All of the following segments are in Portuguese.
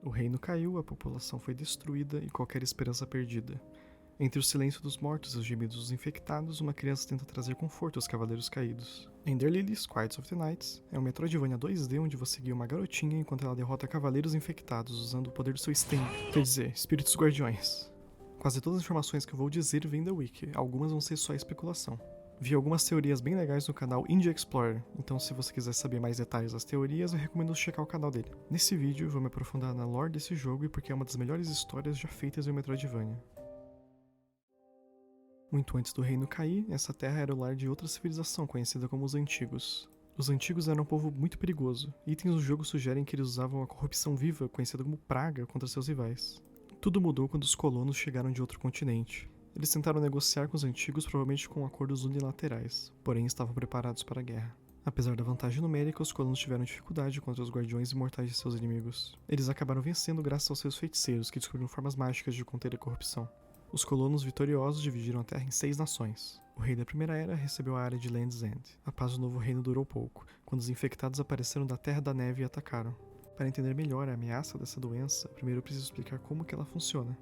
O reino caiu, a população foi destruída e qualquer esperança perdida. Entre o silêncio dos mortos e os gemidos dos infectados, uma criança tenta trazer conforto aos cavaleiros caídos. Ender Lilies, Quiet of the Nights é um Metroidvania 2D onde você guia uma garotinha enquanto ela derrota cavaleiros infectados usando o poder do seu Stem, quer dizer, espíritos guardiões. Quase todas as informações que eu vou dizer vêm da Wiki, algumas vão ser só especulação. Vi algumas teorias bem legais no canal Indie Explorer, então se você quiser saber mais detalhes das teorias, eu recomendo checar o canal dele. Nesse vídeo, vou me aprofundar na lore desse jogo e porque é uma das melhores histórias já feitas em um Metroidvania. Muito antes do reino cair, essa terra era o lar de outra civilização conhecida como os Antigos. Os Antigos eram um povo muito perigoso, e itens do jogo sugerem que eles usavam a corrupção viva, conhecida como praga, contra seus rivais. Tudo mudou quando os colonos chegaram de outro continente. Eles tentaram negociar com os Antigos provavelmente com acordos unilaterais, porém estavam preparados para a guerra. Apesar da vantagem numérica, os colonos tiveram dificuldade contra os guardiões imortais de seus inimigos. Eles acabaram vencendo graças aos seus feiticeiros, que descobriram formas mágicas de conter a corrupção. Os colonos vitoriosos dividiram a terra em 6 nações. O rei da Primeira Era recebeu a área de Land's End. A paz do novo reino durou pouco, quando os infectados apareceram da Terra da Neve e atacaram. Para entender melhor a ameaça dessa doença, primeiro eu preciso explicar como que ela funciona.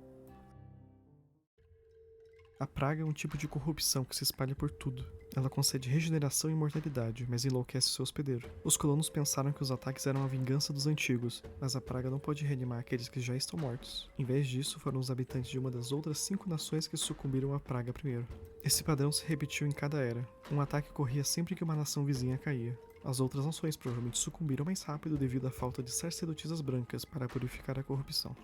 A praga é um tipo de corrupção que se espalha por tudo. Ela concede regeneração e imortalidade, mas enlouquece seu hospedeiro. Os colonos pensaram que os ataques eram a vingança dos antigos, mas a praga não pode reanimar aqueles que já estão mortos. Em vez disso, foram os habitantes de uma das outras 5 nações que sucumbiram à praga primeiro. Esse padrão se repetiu em cada era. Um ataque ocorria sempre que uma nação vizinha caía. As outras nações provavelmente sucumbiram mais rápido devido à falta de sacerdotisas brancas para purificar a corrupção.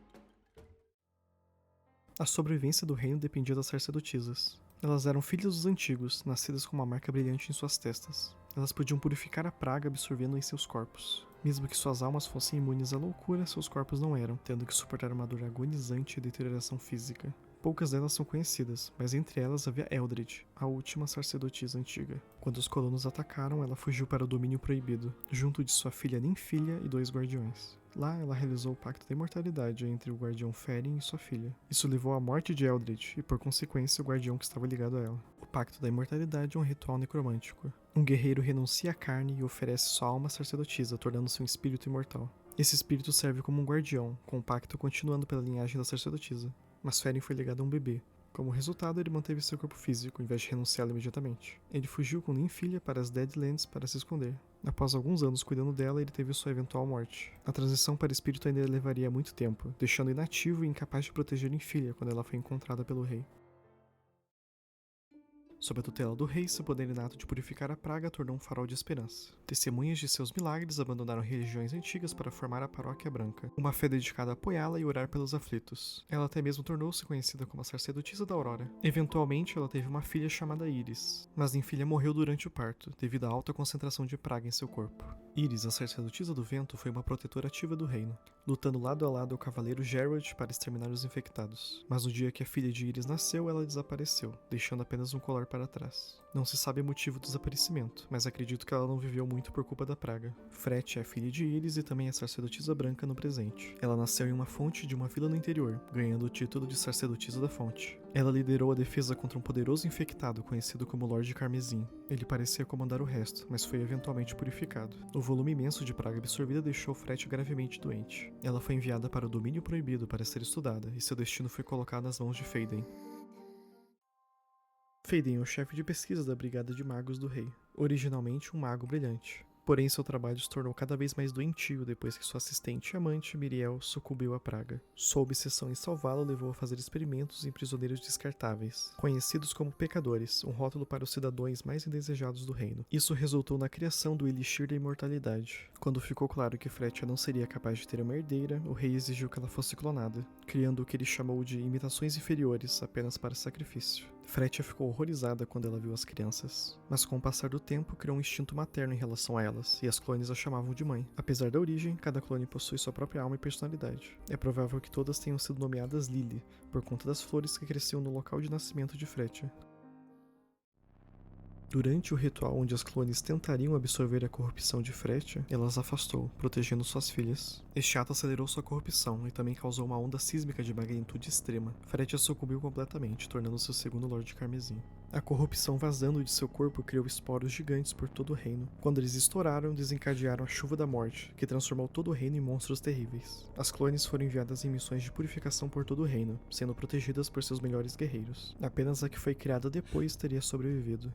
A sobrevivência do reino dependia das sacerdotisas. Elas eram filhas dos antigos, nascidas com uma marca brilhante em suas testas. Elas podiam purificar a praga absorvendo em seus corpos. Mesmo que suas almas fossem imunes à loucura, seus corpos não eram, tendo que suportar uma dor agonizante e deterioração física. Poucas delas são conhecidas, mas entre elas havia Eldred, a última sacerdotisa antiga. Quando os colonos atacaram, ela fugiu para o domínio proibido, junto de sua filha Ninfilha e 2 guardiões. Lá, ela realizou o pacto da imortalidade entre o guardião Férien e sua filha. Isso levou à morte de Eldred e, por consequência, o guardião que estava ligado a ela. O pacto da imortalidade é um ritual necromântico. Um guerreiro renuncia à carne e oferece sua alma à sacerdotisa, tornando-se um espírito imortal. Esse espírito serve como um guardião, com o pacto continuando pela linhagem da sacerdotisa. Mas Férien foi ligado a um bebê. Como resultado, ele manteve seu corpo físico, em vez de renunciá-lo imediatamente. Ele fugiu com Ninfilha para as Deadlands para se esconder. Após alguns anos cuidando dela, ele teve sua eventual morte. A transição para espírito ainda levaria muito tempo, deixando inativo e incapaz de proteger Ninfilha quando ela foi encontrada pelo rei. Sob a tutela do rei, seu poder inato de purificar a praga tornou um farol de esperança. Testemunhas de seus milagres abandonaram religiões antigas para formar a Paróquia Branca, uma fé dedicada a apoiá-la e orar pelos aflitos. Ela até mesmo tornou-se conhecida como a sacerdotisa da Aurora. Eventualmente, ela teve uma filha chamada Iris, mas Ninfilha morreu durante o parto, devido à alta concentração de praga em seu corpo. Iris, a sacerdotisa do vento, foi uma protetora ativa do reino, lutando lado a lado ao cavaleiro Geralt para exterminar os infectados. Mas no dia que a filha de Iris nasceu, ela desapareceu, deixando apenas um colar para trás. Não se sabe o motivo do desaparecimento, mas acredito que ela não viveu muito por culpa da praga. Frete é a filha de Iris e também é sacerdotisa branca no presente. Ela nasceu em uma fonte de uma vila no interior, ganhando o título de sacerdotisa da fonte. Ela liderou a defesa contra um poderoso infectado conhecido como Lorde Carmesim. Ele parecia comandar o resto, mas foi eventualmente purificado. O volume imenso de praga absorvida deixou Frete gravemente doente. Ela foi enviada para o domínio proibido para ser estudada, e seu destino foi colocado nas mãos de Faden. Faden é o chefe de pesquisa da Brigada de Magos do Rei, originalmente um mago brilhante. Porém, seu trabalho se tornou cada vez mais doentio depois que sua assistente e amante, Miriel, sucumbiu à praga. Sua obsessão em salvá-lo levou a fazer experimentos em prisioneiros descartáveis, conhecidos como pecadores, um rótulo para os cidadãos mais indesejados do reino. Isso resultou na criação do Elixir da Imortalidade. Quando ficou claro que Fretia não seria capaz de ter uma herdeira, o rei exigiu que ela fosse clonada, criando o que ele chamou de imitações inferiores apenas para sacrifício. Fretia ficou horrorizada quando ela viu as crianças, mas com o passar do tempo criou um instinto materno em relação a elas, e as clones a chamavam de mãe. Apesar da origem, cada clone possui sua própria alma e personalidade. É provável que todas tenham sido nomeadas Lily, por conta das flores que cresciam no local de nascimento de Fretia. Durante o ritual onde as clones tentariam absorver a corrupção de Fretia, ela as afastou, protegendo suas filhas. Este ato acelerou sua corrupção e também causou uma onda sísmica de magnitude extrema. Fretia sucumbiu completamente, tornando-se o segundo Lorde Carmesim. A corrupção vazando de seu corpo criou esporos gigantes por todo o reino. Quando eles estouraram, desencadearam a chuva da morte, que transformou todo o reino em monstros terríveis. As clones foram enviadas em missões de purificação por todo o reino, sendo protegidas por seus melhores guerreiros. Apenas a que foi criada depois teria sobrevivido.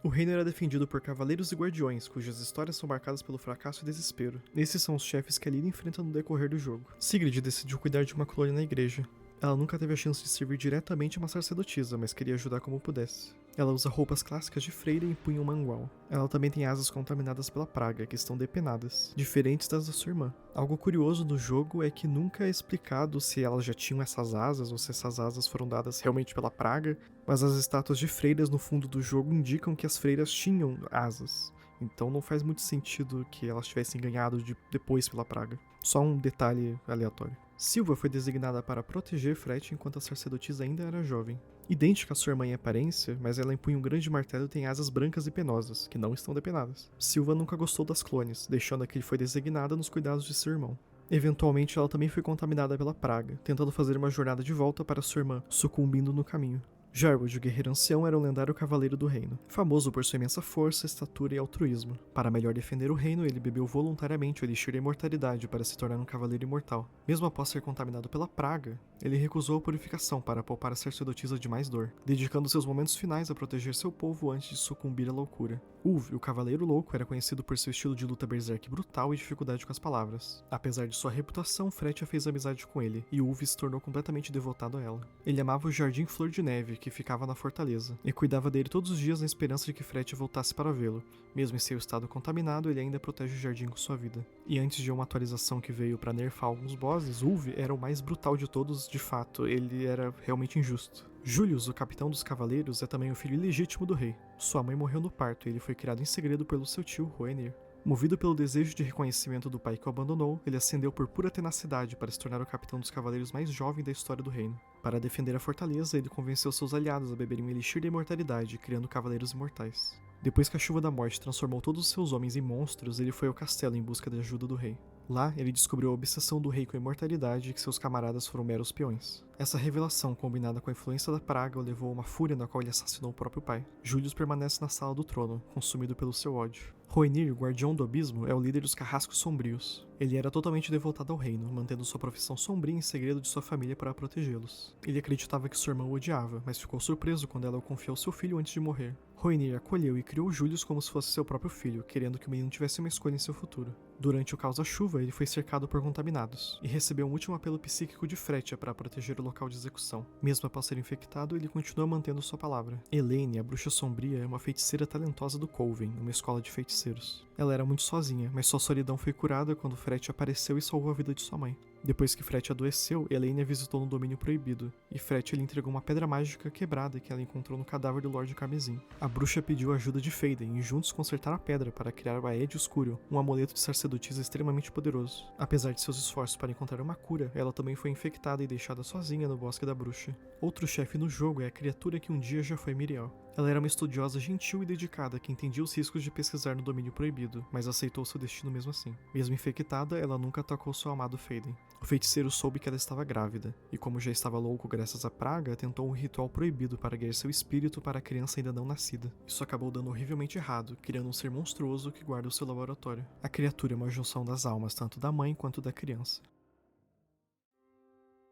O reino era defendido por cavaleiros e guardiões, cujas histórias são marcadas pelo fracasso e desespero. Esses são os chefes que a Lily enfrenta no decorrer do jogo. Sigrid decidiu cuidar de uma clone na igreja. Ela nunca teve a chance de servir diretamente a uma sacerdotisa, mas queria ajudar como pudesse. Ela usa roupas clássicas de freira e empunha um mangual. Ela também tem asas contaminadas pela praga, que estão depenadas, diferentes das da sua irmã. Algo curioso no jogo é que nunca é explicado se elas já tinham essas asas ou se essas asas foram dadas realmente pela praga, mas as estátuas de freiras no fundo do jogo indicam que as freiras tinham asas. Então não faz muito sentido que elas tivessem ganhado depois pela praga. Só um detalhe aleatório. Silva foi designada para proteger Fretia enquanto a sacerdotisa ainda era jovem. Idêntica à sua irmã em aparência, mas ela empunha um grande martelo e tem asas brancas e penosas, que não estão depenadas. Silva nunca gostou das clones, deixando a que foi designada nos cuidados de seu irmão. Eventualmente, ela também foi contaminada pela praga, tentando fazer uma jornada de volta para sua irmã, sucumbindo no caminho. Jarwood, o guerreiro ancião, era um lendário cavaleiro do reino, famoso por sua imensa força, estatura e altruísmo. Para melhor defender o reino, ele bebeu voluntariamente o elixir da imortalidade para se tornar um cavaleiro imortal. Mesmo após ser contaminado pela praga, ele recusou a purificação para poupar a sacerdotisa de mais dor, dedicando seus momentos finais a proteger seu povo antes de sucumbir à loucura. Uv, o Cavaleiro Louco, era conhecido por seu estilo de luta berserk brutal e dificuldade com as palavras. Apesar de sua reputação, Fretia fez amizade com ele, e Uv se tornou completamente devotado a ela. Ele amava o Jardim Flor de Neve, que ficava na fortaleza, e cuidava dele todos os dias na esperança de que Fretia voltasse para vê-lo. Mesmo em seu estado contaminado, ele ainda protege o jardim com sua vida. E antes de uma atualização que veio para nerfar alguns bosses, Uv era o mais brutal de todos, de fato, ele era realmente injusto. Julius, o capitão dos cavaleiros, é também o filho ilegítimo do rei. Sua mãe morreu no parto e ele foi criado em segredo pelo seu tio, Hoenir. Movido pelo desejo de reconhecimento do pai que o abandonou, ele ascendeu por pura tenacidade para se tornar o capitão dos cavaleiros mais jovem da história do reino. Para defender a fortaleza, ele convenceu seus aliados a beberem um elixir da imortalidade, criando cavaleiros imortais. Depois que a chuva da morte transformou todos os seus homens em monstros, ele foi ao castelo em busca da ajuda do rei. Lá, ele descobriu a obsessão do rei com a imortalidade e que seus camaradas foram meros peões. Essa revelação, combinada com a influência da praga, o levou a uma fúria na qual ele assassinou o próprio pai. Julius permanece na sala do trono, consumido pelo seu ódio. Hoenir, o guardião do abismo, é o líder dos carrascos sombrios. Ele era totalmente devotado ao reino, mantendo sua profissão sombria em segredo de sua família para protegê-los. Ele acreditava que sua irmã o odiava, mas ficou surpreso quando ela o confiou ao seu filho antes de morrer. Hoenir acolheu e criou Julius como se fosse seu próprio filho, querendo que o menino tivesse uma escolha em seu futuro. Durante o caos da chuva, ele foi cercado por contaminados, e recebeu um último apelo psíquico de Fretia para proteger o local de execução. Mesmo após ser infectado, ele continua mantendo sua palavra. Elaine, a bruxa sombria, é uma feiticeira talentosa do Coven, uma escola de feiticeiros. Ela era muito sozinha, mas sua solidão foi curada quando Fretia apareceu e salvou a vida de sua mãe. Depois que Fretia adoeceu, Elaine a visitou no domínio proibido, e Fretia lhe entregou uma pedra mágica quebrada que ela encontrou no cadáver do Lorde Carmesim. A bruxa pediu a ajuda de Faden e juntos consertaram a pedra para criar o Aedes Curium, um amuleto de sacerdotisa extremamente poderoso. Apesar de seus esforços para encontrar uma cura, ela também foi infectada e deixada sozinha no Bosque da Bruxa. Outro chefe no jogo é a criatura que um dia já foi Miriel. Ela era uma estudiosa gentil e dedicada que entendia os riscos de pesquisar no domínio proibido, mas aceitou seu destino mesmo assim. Mesmo infectada, ela nunca atacou seu amado Faden. O feiticeiro soube que ela estava grávida, e como já estava louco graças à praga, tentou um ritual proibido para guiar seu espírito para a criança ainda não nascida. Isso acabou dando horrivelmente errado, criando um ser monstruoso que guarda o seu laboratório. A criatura é uma junção das almas tanto da mãe quanto da criança.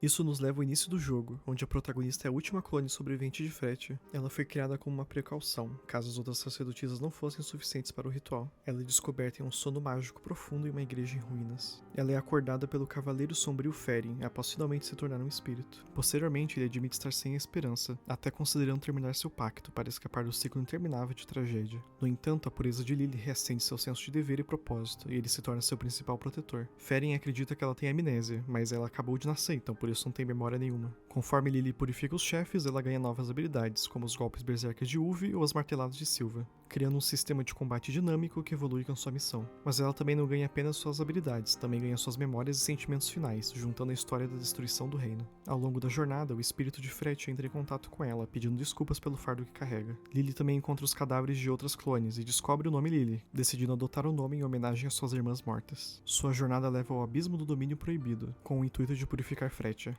Isso nos leva ao início do jogo, onde a protagonista é a última clone sobrevivente de Fretia. Ela foi criada como uma precaução, caso as outras sacerdotisas não fossem suficientes para o ritual. Ela é descoberta em um sono mágico profundo em uma igreja em ruínas. Ela é acordada pelo Cavaleiro Sombrio Ferin, após finalmente se tornar um espírito. Posteriormente, ele admite estar sem esperança, até considerando terminar seu pacto para escapar do ciclo interminável de tragédia. No entanto, a pureza de Lily reacende seu senso de dever e propósito, e ele se torna seu principal protetor. Ferin acredita que ela tem amnésia, mas ela acabou de nascer, então por isso não tem memória nenhuma. Conforme Lily purifica os chefes, ela ganha novas habilidades, como os golpes berserkers de Uv ou as marteladas de Silva. criando um sistema de combate dinâmico que evolui com sua missão. Mas ela também não ganha apenas suas habilidades, também ganha suas memórias e sentimentos finais, juntando a história da destruição do reino. Ao longo da jornada, o espírito de Fretia entra em contato com ela, pedindo desculpas pelo fardo que carrega. Lily também encontra os cadáveres de outras clones e descobre o nome Lily, decidindo adotar o nome em homenagem às suas irmãs mortas. Sua jornada leva ao abismo do domínio proibido, com o intuito de purificar Fretia.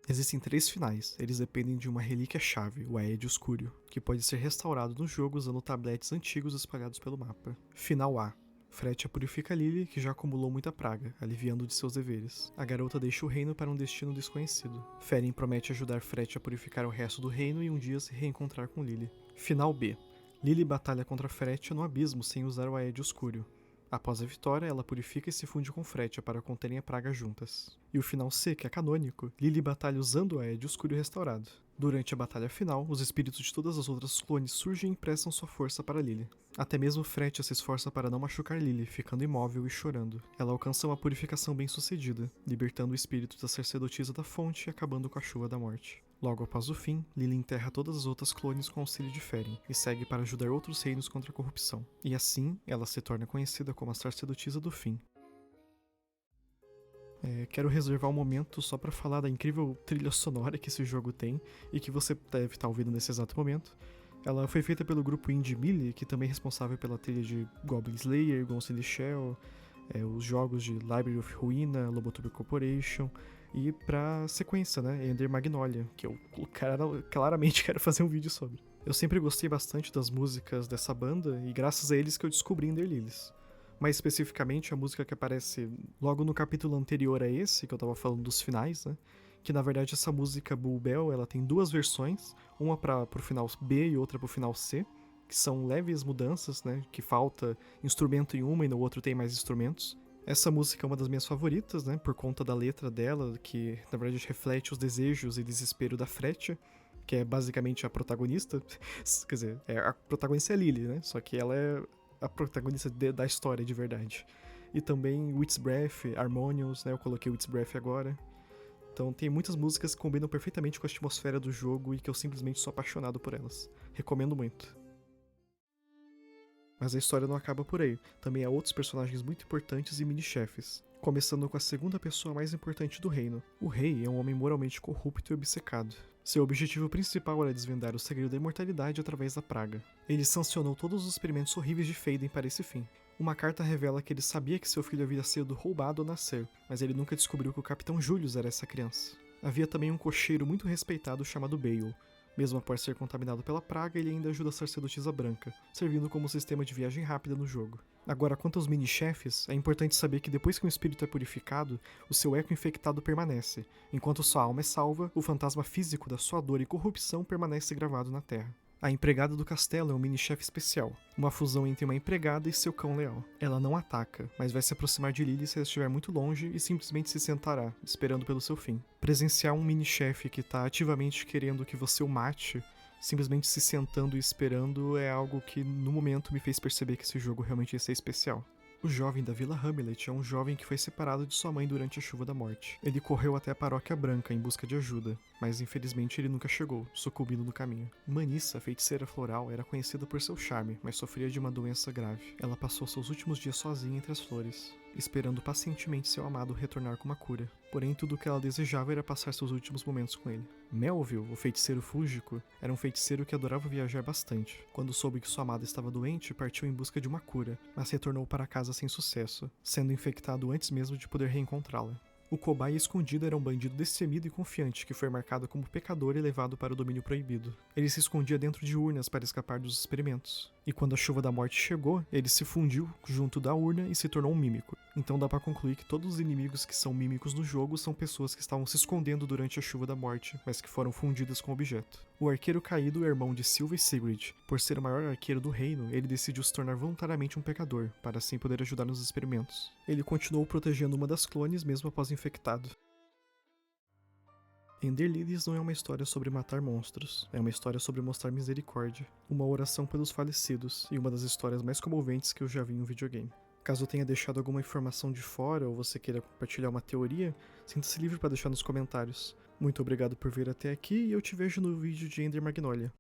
Existem 3 finais, eles dependem de uma relíquia-chave, o Aedio Escúrio, que pode ser restaurado no jogo usando tabletes antigos espalhados pelo mapa. Final A. Fretia purifica Lily, que já acumulou muita praga, aliviando de seus deveres. A garota deixa o reino para um destino desconhecido. Feren promete ajudar Fretia a purificar o resto do reino e um dia se reencontrar com Lily. Final B. Lily batalha contra Fretia no abismo sem usar o Aedio Escúrio. Após a vitória, ela purifica e se funde com Fretia para conterem a praga juntas. E o final C, que é canônico, Lily batalha usando o Aedio Escúrio restaurado. Durante a batalha final, os espíritos de todas as outras clones surgem e emprestam sua força para Lily. Até mesmo Fretia se esforça para não machucar Lily, ficando imóvel e chorando. Ela alcança uma purificação bem sucedida, libertando o espírito da sacerdotisa da fonte e acabando com a chuva da morte. Logo após o fim, Lily enterra todas as outras clones com auxílio de Feren e segue para ajudar outros reinos contra a corrupção. E assim, ela se torna conhecida como a sacerdotisa do fim. Quero reservar um momento só para falar da incrível trilha sonora que esse jogo tem e que você deve estar ouvindo nesse exato momento. Ela foi feita pelo grupo Indie Melee, que também é responsável pela trilha de Goblin Slayer, Ghost in the Shell, os jogos de Library of Ruina, Lobotober Corporation, e pra sequência, né, Ender Magnolia, que eu claramente quero fazer um vídeo sobre. Eu sempre gostei bastante das músicas dessa banda, e graças a eles que eu descobri Ender Lilies. Mais especificamente, a música que aparece logo no capítulo anterior a esse, que eu tava falando dos finais, né, que na verdade essa música Bull Bell, ela tem 2 versões, uma pro final B e outra pro final C, que são leves mudanças, né, que falta instrumento em uma e no outro tem mais instrumentos. Essa música é uma das minhas favoritas, né, por conta da letra dela, que na verdade reflete os desejos e desespero da Fretia, que é basicamente a protagonista. Quer dizer, a protagonista é a Lily, né, só que ela é a protagonista da história de verdade. E também Wit's Breath, Harmonious, né, eu coloquei Wit's Breath agora. Então tem muitas músicas que combinam perfeitamente com a atmosfera do jogo e que eu simplesmente sou apaixonado por elas. Recomendo muito. Mas a história não acaba por aí, também há outros personagens muito importantes e mini-chefes. Começando com a segunda pessoa mais importante do reino. O rei é um homem moralmente corrupto e obcecado. Seu objetivo principal era desvendar o segredo da imortalidade através da praga. Ele sancionou todos os experimentos horríveis de Faden para esse fim. Uma carta revela que ele sabia que seu filho havia sido roubado ao nascer, mas ele nunca descobriu que o Capitão Julius era essa criança. Havia também um cocheiro muito respeitado chamado Bale. Mesmo após ser contaminado pela praga, ele ainda ajuda a sacerdotisa branca, servindo como sistema de viagem rápida no jogo. Agora, quanto aos mini-chefes, é importante saber que depois que um espírito é purificado, o seu eco infectado permanece. Enquanto sua alma é salva, o fantasma físico da sua dor e corrupção permanece gravado na Terra. A empregada do castelo é um mini-chefe especial, uma fusão entre uma empregada e seu cão leal. Ela não ataca, mas vai se aproximar de Lily se ela estiver muito longe e simplesmente se sentará, esperando pelo seu fim. Presenciar um mini-chefe que está ativamente querendo que você o mate, simplesmente se sentando e esperando, é algo que no momento me fez perceber que esse jogo realmente ia ser especial. O jovem da Vila Hamlet é um jovem que foi separado de sua mãe durante a chuva da morte. Ele correu até a Paróquia Branca em busca de ajuda, mas infelizmente ele nunca chegou, sucumbindo no caminho. Manissa, a feiticeira floral, era conhecida por seu charme, mas sofria de uma doença grave. Ela passou seus últimos dias sozinha entre as flores, esperando pacientemente seu amado retornar com uma cura. Porém, tudo o que ela desejava era passar seus últimos momentos com ele. Melville, o feiticeiro fúlgico, era um feiticeiro que adorava viajar bastante. Quando soube que sua amada estava doente, partiu em busca de uma cura, mas retornou para casa sem sucesso, sendo infectado antes mesmo de poder reencontrá-la. O cobaia escondido era um bandido destemido e confiante que foi marcado como pecador e levado para o domínio proibido. Ele se escondia dentro de urnas para escapar dos experimentos. E quando a chuva da morte chegou, ele se fundiu junto da urna e se tornou um mímico. Então dá pra concluir que todos os inimigos que são mímicos no jogo são pessoas que estavam se escondendo durante a chuva da morte, mas que foram fundidas com o objeto. O arqueiro caído é irmão de Sylva e Sigrid. Por ser o maior arqueiro do reino, ele decidiu se tornar voluntariamente um pecador, para assim poder ajudar nos experimentos. Ele continuou protegendo uma das clones mesmo após infectado. Ender Lilies não é uma história sobre matar monstros, é uma história sobre mostrar misericórdia, uma oração pelos falecidos e uma das histórias mais comoventes que eu já vi em um videogame. Caso eu tenha deixado alguma informação de fora ou você queira compartilhar uma teoria, sinta-se livre para deixar nos comentários. Muito obrigado por vir até aqui e eu te vejo no vídeo de Ender Magnolia.